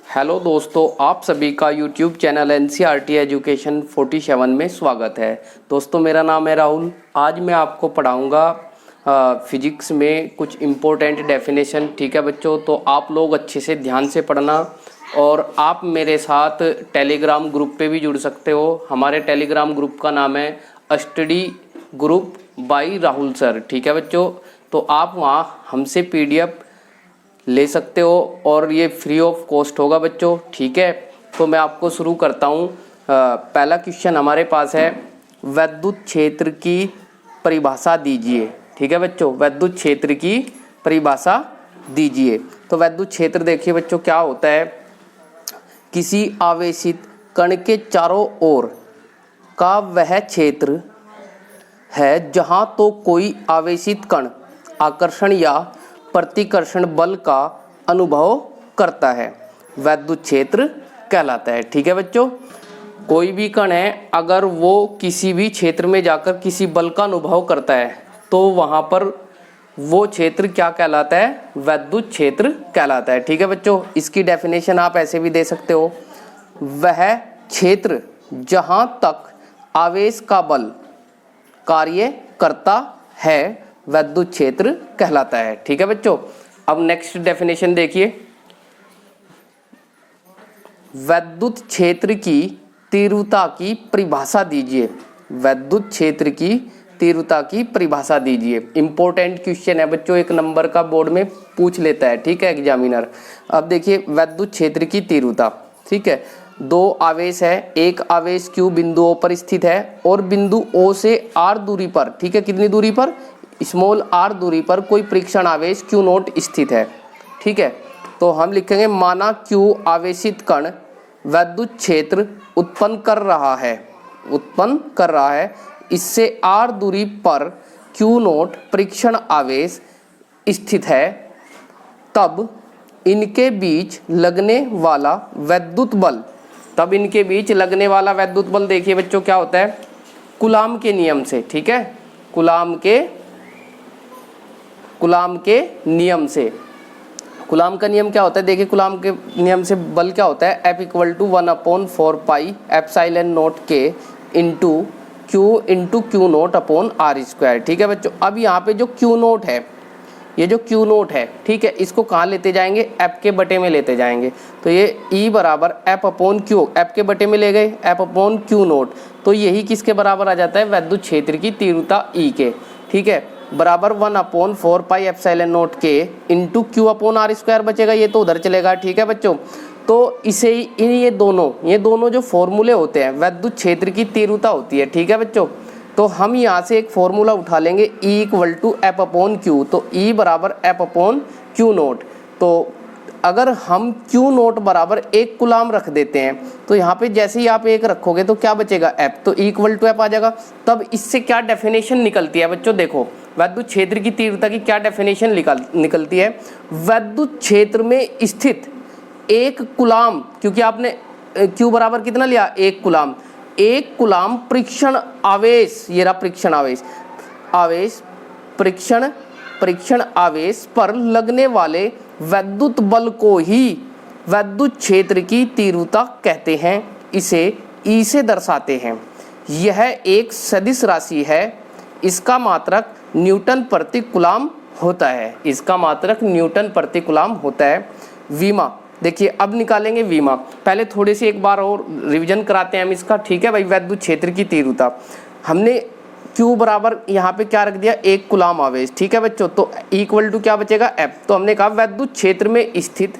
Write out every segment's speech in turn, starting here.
Hello दोस्तों, आप सभी का यूट्यूब चैनल एनसीईआरटी एजुकेशन 47 में स्वागत है। दोस्तों, मेरा नाम है राहुल। आज मैं आपको पढ़ाऊंगा फिजिक्स में कुछ इम्पोर्टेंट डेफिनेशन। ठीक है बच्चों, तो आप लोग अच्छे से ध्यान से पढ़ना और आप मेरे साथ टेलीग्राम ग्रुप पे भी जुड़ सकते हो। हमारे टेलीग्राम ग्रुप का नाम है study group by Rahul sir. ठीक है बच्चों, तो आप वहाँ हमसे पीडीएफ ले सकते हो और ये फ्री ऑफ कॉस्ट होगा बच्चों। ठीक है, तो मैं आपको शुरू करता हूँ। पहला क्वेश्चन हमारे पास है, विद्युत क्षेत्र की परिभाषा दीजिए। ठीक है बच्चों, विद्युत क्षेत्र की परिभाषा दीजिए। तो विद्युत क्षेत्र देखिए बच्चों क्या होता है, किसी आवेशित कण के चारों ओर का वह क्षेत्र है जहाँ तो कोई आवेशित कण आकर्षण या प्रतिकर्षण बल का अनुभव करता है, विद्युत क्षेत्र कहलाता है। ठीक है बच्चों, कोई भी कण है, अगर वो किसी भी क्षेत्र में जाकर किसी बल का अनुभव करता है तो वहाँ पर वो क्षेत्र क्या कहलाता है, विद्युत क्षेत्र कहलाता है। ठीक है बच्चों, इसकी डेफिनेशन आप ऐसे भी दे सकते हो, वह क्षेत्र जहाँ तक आवेश का बल कार्य करता है विद्युत क्षेत्र कहलाता है। ठीक है बच्चों, अब नेक्स्ट डेफिनेशन देखिए, विद्युत क्षेत्र की तीव्रता की परिभाषा दीजिए। विद्युत क्षेत्र की तीव्रता की परिभाषा दीजिए। इंपॉर्टेंट क्वेश्चन है बच्चों, एक नंबर का बोर्ड में पूछ लेता है। ठीक है एग्जामिनर। अब देखिए विद्युत क्षेत्र की तीव्रता। ठीक है, दो आवेश है, एक आवेश Q बिंदु O पर स्थित है और बिंदु O से R दूरी पर, ठीक है कितनी दूरी पर, स्मॉल r दूरी पर कोई परीक्षण आवेश Q नोट स्थित है। ठीक है, तो हम लिखेंगे माना Q आवेशित कण विद्युत क्षेत्र उत्पन्न कर रहा है, इससे r दूरी पर Q नोट परीक्षण आवेश स्थित है, तब इनके बीच लगने वाला विद्युत बल, देखिए बच्चों क्या होता है, कूलाम के नियम से। ठीक है, कूलाम का नियम क्या होता है, देखिए कूलाम के नियम से बल क्या होता है, F = 1/4 पाई एप्सिलॉन नॉट के into Q naught upon r²। ठीक है बच्चों, अब यहाँ पे जो क्यू नोट है, ये जो क्यू नोट है, ठीक है, इसको कहाँ लेते जाएंगे, F के बटे में लेते जाएंगे। तो ये E बराबर F/Q, F के बटे में ले गए F/Q नोट, तो यही किसके बराबर आ जाता है, विद्युत क्षेत्र की तीव्रता E के। ठीक है, बराबर 1/4 पाई एप्सिलॉन नॉट के इंटू Q/r² बचेगा, ये तो उधर चलेगा। ठीक है बच्चों, तो इसे ये दोनों जो फॉर्मूले होते हैं, विद्युत क्षेत्र की तीव्रता होती है। ठीक है बच्चों, तो हम यहाँ से एक फॉर्मूला उठा लेंगे, E = F/Q, तो E बराबर F/Q नोट। तो अगर हम Q नोट बराबर 1 कूलाम रख देते हैं, तो यहाँ पे जैसे ही आप 1 रखोगे तो क्या बचेगा, F, तो E = F आ जाएगा। तब इससे क्या डेफिनेशन निकलती है बच्चों, देखो विद्युत क्षेत्र की तीव्रता की क्या डेफिनेशन निकलती है, विद्युत क्षेत्र में स्थित 1 कूलाम, क्योंकि आपने Q बराबर कितना लिया, 1 कूलाम, 1 कूलाम परीक्षण आवेश, ये रहा परीक्षण आवेश पर लगने वाले विद्युत बल को ही विद्युत क्षेत्र की तीव्रता कहते हैं, इसे E से दर्शाते हैं। यह एक सदिश राशि है, इसका मात्रक न्यूटन प्रति कूलाम होता है। वीमा देखिए, अब निकालेंगे वीमा, पहले थोड़े से एक बार और रिवीजन कराते हैं हम इसका। ठीक है भाई, विद्युत क्षेत्र की तीव्रता हमने Q बराबर यहाँ पे क्या रख दिया, 1 कूलाम आवेश। ठीक है बच्चों, तो = क्या बचेगा, F। तो हमने कहा विद्युत क्षेत्र में स्थित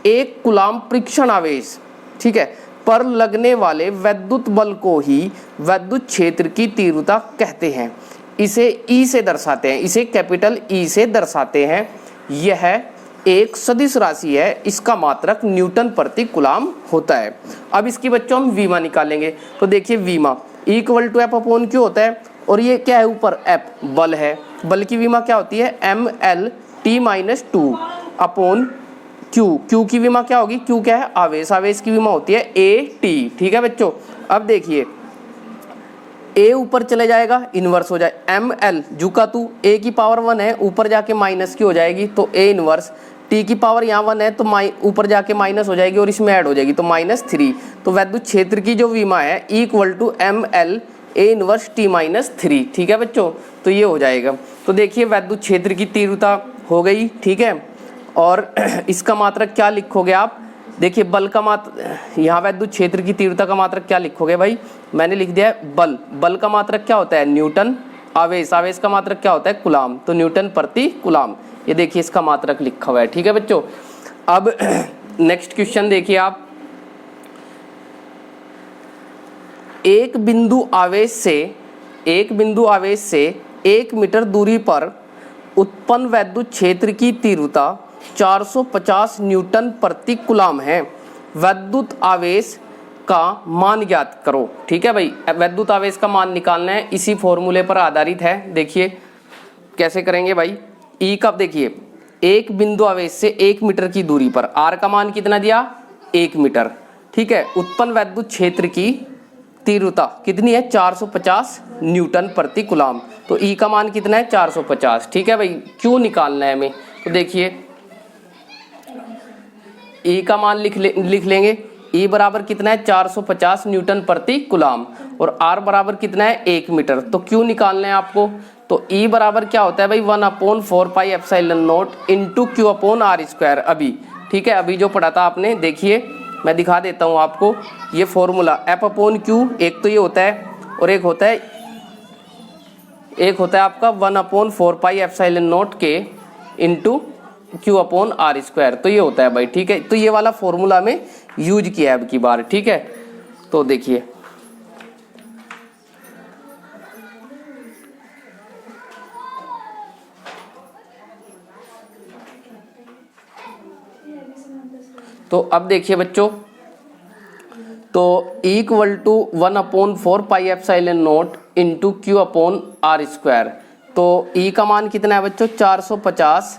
1 कूलाम परीक्षण आवेश, ठीक है, पर लगने वाले विद्युत बल को ही विद्युत क्षेत्र की तीव्रता कहते हैं, इसे E से दर्शाते हैं, इसे कैपिटल E से दर्शाते हैं। यह एक सदिश राशि है, इसका मात्रक न्यूटन प्रति कूलाम होता है। अब इसकी बच्चों हम वीमा निकालेंगे, तो देखिए वीमा E = F/Q होता है, और ये क्या है, ऊपर F बल है, बल की वीमा क्या होती है, mL/T-2/Q। Q की वीमा क्या होगी, Q क्या है, आवेश की वीमा होती है AT। ठीक है बच्चों, अब देखिए A ऊपर चले जाएगा, इन्वर्स हो जाए, ml जू का तू A की पावर 1 है, ऊपर जाके -Q हो जाएगी, तो A इन्वर्स टी की पावर यहाँ 1 है तो ऊपर जाके माइनस हो जाएगी और इसमें ऐड हो जाएगी तो -3। तो वैद्युत क्षेत्र की जो विमा है equal to ml A inverse T -3। ठीक है बच्चों, तो ये हो जाएगा। तो देखिए वैद्युत क्षेत्र की तीव्रता हो गई, ठीक है। और इसका मात्रक क्या लिखोगे आप, देखिए बल का मात्रक, यहाँ वैद्युत क्षेत्र की तीव्रता का मात्रक क्या लिखोगे भाई, मैंने लिख दिया है बल। बल का मात्रक क्या होता है न्यूटन, आवेश, आवेश का मात्रक क्या होता है कूलाम, तो न्यूटन प्रति कूलाम। ये देखिए इसका मात्रक लिखा हुआ है। ठीक है बच्चों, अब नेक्स्ट क्वेश्चन देखिए आप, एक बिंदु आवेश से 1 मीटर दूरी पर उत्पन्न वैद्युत क्षेत्र की तीव्रता 450 न्यूटन प्रति कूलाम है। वैद्युत आवेश का मान ज्ञात करो। ठीक है भाई, वैद्युत आवेश का मान निकालना है, इसी फॉर्मूले पर आधारित है। देखिए कैसे करेंगे भाई, ई का देखिए एक बिंदु आवेश से 1 मीटर की दूरी पर आर का मान कितना दिया 1 मीटर, ठीक है। उत्पन्न वैद्युत क्षेत्र की तीव्रता कितनी है 450 न्यूटन प्रति कूलाम, तो ई का मान कितना है 450। ठीक है भाई, क्यों निकालना है हमें, तो देखिए ई का मान लिख लेंगे। ई बराबर कितना है 450 न्यूटन प्रति कूलाम और आर बराबर कितना है 1 मीटर। तो क्यों निकालना है आपको, तो ई बराबर क्या होता है भाई 1/4 pi epsilon naught into Q upon R square. अभी ठीक है, अभी जो पढ़ा था आपने, देखिए मैं दिखा देता हूँ आपको ये फॉर्मूला एफ अपॉन क्यू, एक तो ये होता है और एक होता है आपका 1/4 पाई एप्सिलॉन नॉट के into Q upon R square, तो ये होता है भाई। ठीक है, तो ये वाला फॉर्मूला में यूज किया है अब की बार। ठीक है, तो देखिए तो अब देखिए बच्चों, तो equal to 1/4 pi epsilon naught into Q upon R square. तो ई का मान कितना है बच्चों 450,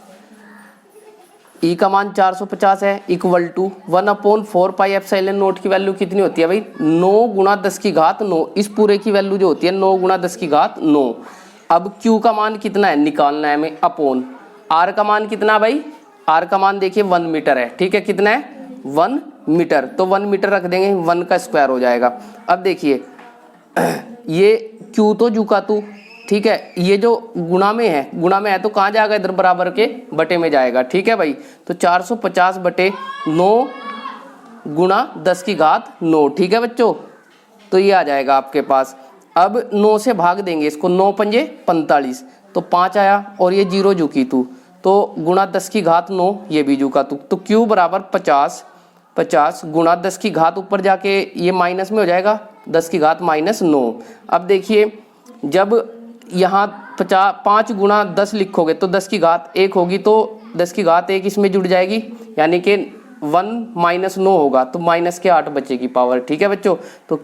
ई का मान 450 है, equal to 1/4 pi epsilon naught की वैल्यू कितनी होती है भाई 9 गुणा 10 की घात 9। इस पूरे की वैल्यू जो होती है 9 गुणा 10 की घात 9। अब क्यू का मान कितना है निकालना है हमें, अपॉन आर का मान कितना भाई, आर का मान देखिए 1 मीटर है। ठीक है, कितना है 1 मीटर, तो 1 मीटर रख देंगे, 1 का स्क्वायर हो जाएगा। अब देखिए ये क्यू तो जुका तू, ठीक है, ये जो गुणा में है तो कहाँ जाएगा इधर बराबर के बटे में जाएगा। ठीक है भाई, तो 450 बटे 9 गुणा 10 की घात 9। ठीक है बच्चों, तो ये आ जाएगा आपके पास। अब 9 से भाग देंगे इसको, 9 पंजे 45, तो 5 आया और ये 0 झुकी तू, तो गुणा 10 की घात 9 ये भी झुका तू, तो क्यू बराबर 50 गुणा 10 की घात ऊपर जाके ये माइनस में हो जाएगा 10 की घात -9। अब देखिए जब यहाँ 5 गुणा 10 लिखोगे तो 10 की घात 1 होगी, तो 10 की घात 1 इसमें जुड़ जाएगी, यानी कि 1 - 9 होगा, तो -8 बचेगी पावर। ठीक है बच्चों, तो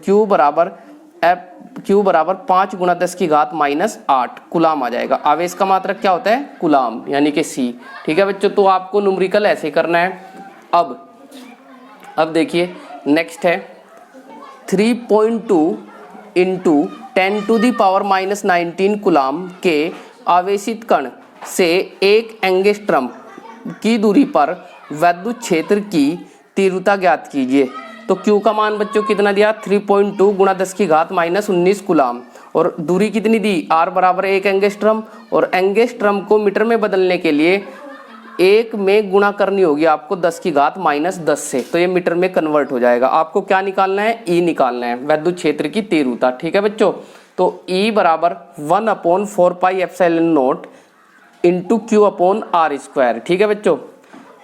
Q बराबर 5 गुणा 10 की घात -8 कूलाम आ जाएगा। आवेश का मात्रक क्या होता है कूलाम, यानी कि C। ठीक है बच्चों, तो आपको न्यूमेरिकल ऐसे करना है। अब देखिए नेक्स्ट है 3.2 इंटू 10⁻⁻19 कूलाम के आवेशित कण से 1 एंगस्ट्रम की दूरी पर वैद्युत क्षेत्र की तीव्रता ज्ञात कीजिए। तो Q का मान बच्चों कितना दिया 3.2 गुणा 10 की घात -19 कूलाम, और दूरी कितनी दी R बराबर 1 एंगस्ट्रम, और एंगस्ट्रम को मीटर में बदलने के लिए 1 में गुणा करनी होगी आपको 10 की घात -10 से, तो ये मीटर में कन्वर्ट हो जाएगा। आपको क्या निकालना है E निकालना है, वैद्युत क्षेत्र की तीव्रता। ठीक है बच्चों, तो E बराबर 1/4 pi epsilon naught into Q upon R square. ठीक है बच्चों,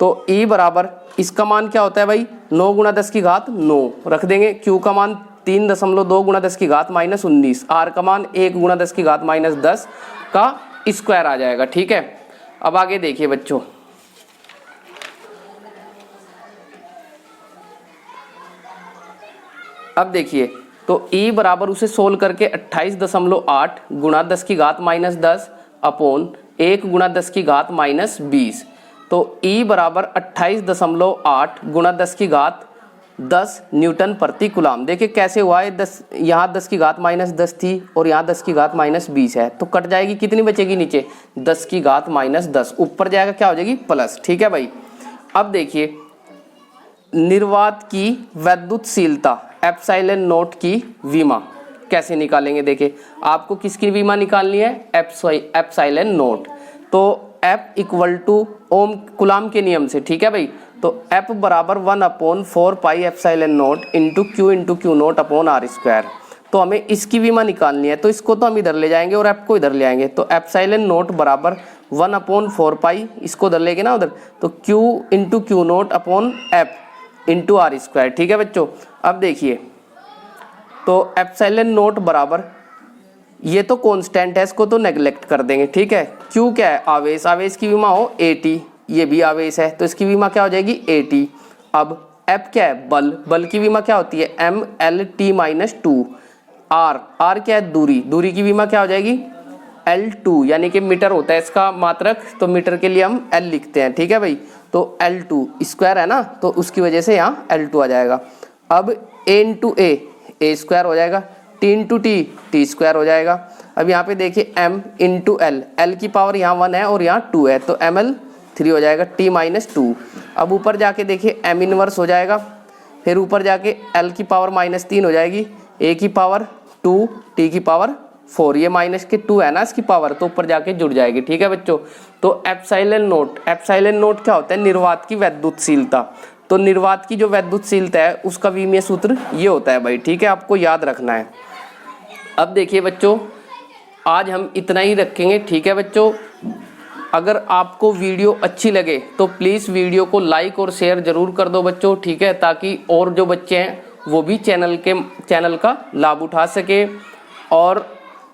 तो E बराबर इसका मान क्या होता है भाई 9 गुणा 10 की घात 9 रख देंगे, Q का मान 3.2 गुणा 10 की घात -19, R का मान 1 गुणा 10 की घात -10 का स्क्वायर आ जाएगा। ठीक है, अब आगे देखिए बच्चों, अब देखिए तो E बराबर उसे सोल्व करके 28.8 गुणा 10 की घात -10 अपॉन 1 गुणा 10 की घात -20, तो E बराबर 28.8 गुणा 10 की घात 10 न्यूटन प्रति कूलाम। देखिए कैसे हुआ है, 10 यहाँ 10 की घात -10 थी और यहाँ 10 की घात -20 है, तो कट जाएगी, कितनी बचेगी नीचे 10 की घात -10, ऊपर जाएगा क्या हो जाएगी प्लस। ठीक है भाई, अब देखिए निर्वात की वैद्युतशीलता एप्सिलॉन नॉट की विमा कैसे निकालेंगे। देखिए आपको किसकी विमा निकालनी है, एप्सिलॉन नॉट। तो F इक्वल टू ओम कूलाम के नियम से, ठीक है भाई। तो F बराबर 1/4 pi epsilon naught into Q naught upon R square. तो हमें इसकी विमा निकालनी है, तो इसको तो हम इधर ले जाएंगे और F को इधर ले आएंगे। तो एप्सिलॉन नॉट बराबर 1/4 पाई, इसको उधर लेके ना उधर, तो Q naught upon F into R square, ठीक है बच्चों। अब देखिए तो एप्सिलॉन नॉट बराबर, ये तो कांस्टेंट है, इसको तो नेग्लेक्ट कर देंगे, ठीक है। क्यू क्या है, आवेश, आवेश की विमा हो AT, ये भी आवेश है तो इसकी विमा क्या हो जाएगी AT। अब F क्या है, बल, बल की विमा क्या होती है MLT-2। R क्या है, दूरी, दूरी की विमा क्या हो जाएगी L2, यानी कि मीटर होता है इसका मात्रक, तो मीटर के लिए हम L लिखते हैं, ठीक है भाई। तो L2 स्क्वायर है ना, तो उसकी वजह से यहाँ L2 आ जाएगा। अब A इंटू A स्क्वायर हो जाएगा, T इंटू T स्क्वायर हो जाएगा। अब यहाँ पे देखिए M इंटू L की पावर यहाँ 1 है और यहाँ 2 है, तो ML 3 हो जाएगा, T-2। अब ऊपर जाके देखिए M इनवर्स हो जाएगा, फिर ऊपर जाके L की पावर -3 हो जाएगी, A की पावर 2, T की पावर 4, ये माइनस के 2 है ना इसकी पावर, तो ऊपर जाके जुड़ जाएगी, ठीक है बच्चों। तो एप्सिलॉन नोट क्या होता है, निर्वात की वैद्युतशीलता। तो निर्वात की जो वैद्युतशीलता है उसका विमीय सूत्र ये होता है भाई, ठीक है, आपको याद रखना है। अब देखिए बच्चों आज हम इतना ही रखेंगे, ठीक है बच्चों। अगर आपको वीडियो अच्छी लगे तो प्लीज़ वीडियो को लाइक और शेयर ज़रूर कर दो बच्चों, ठीक है, ताकि और जो बच्चे हैं वो भी चैनल का लाभ उठा सके। और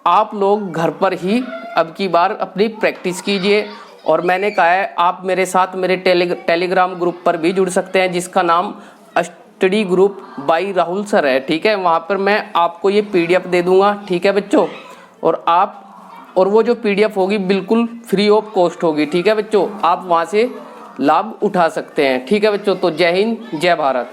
आप लोग घर पर ही अब की बार अपनी प्रैक्टिस कीजिए। और मैंने कहा है आप मेरे साथ मेरे टेलीग्राम ग्रुप पर भी जुड़ सकते हैं, जिसका नाम study group by Rahul sir है, ठीक है। वहाँ पर मैं आपको ये PDF दे दूँगा, ठीक है बच्चों। और वो जो PDF होगी बिल्कुल फ्री ऑफ कॉस्ट होगी, ठीक है बच्चों, आप वहाँ से लाभ उठा सकते हैं, ठीक है बच्चों। तो जय हिंद, जय भारत।